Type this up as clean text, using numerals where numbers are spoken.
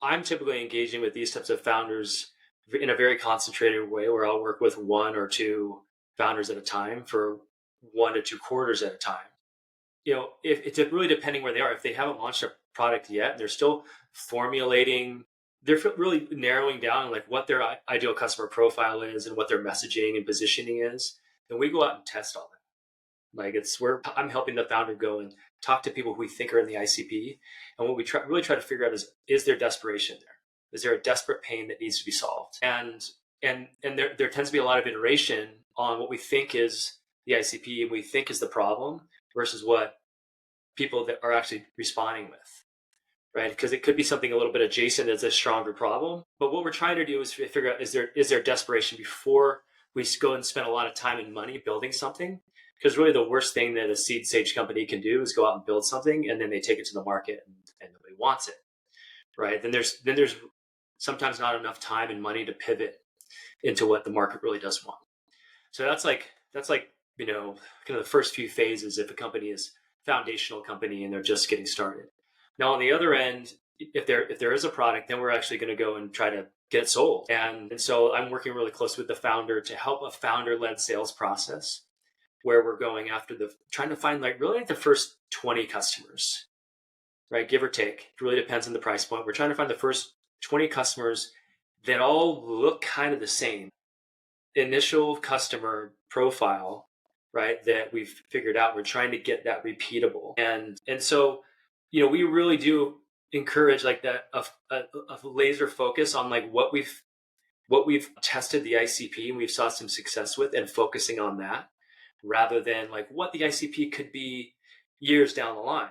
I'm typically engaging with these types of founders in a very concentrated way where I'll work with one or two founders at a time for 1 to 2 quarters at a time. If it's really depending where they are. If they haven't launched a product yet, they're still formulating, they're really narrowing down like what their ideal customer profile is and what their messaging and positioning is. Then we go out and test all that. Like it's where I'm helping the founder go and talk to people who we think are in the ICP. And what we really try to figure out is there desperation there? Is there a desperate pain that needs to be solved? And there tends to be a lot of iteration on what we think is the ICP and we think is the problem versus what people that are actually responding with, right? Because it could be something a little bit adjacent as a stronger problem. But what we're trying to do is figure out, is there desperation before we go and spend a lot of time and money building something? Because really the worst thing that a seed stage company can do is go out and build something and then they take it to the market and nobody wants it, right? Then there's sometimes not enough time and money to pivot into what the market really does want. So that's like kind of the first few phases if a company is foundational company and they're just getting started. Now on the other end, if there is a product, then we're actually going to go and try to get it sold. And so I'm working really close with the founder to help a founder-led sales process where we're going after trying to find the first 20 customers, right? Give or take. It really depends on the price point. We're trying to find the first 20 customers that all look kind of the same. Initial customer profile, right, that we've figured out. We're trying to get that repeatable. And so, we really do encourage like that a laser focus on like what we've tested the ICP and we've saw some success with and focusing on that rather than like what the ICP could be years down the line.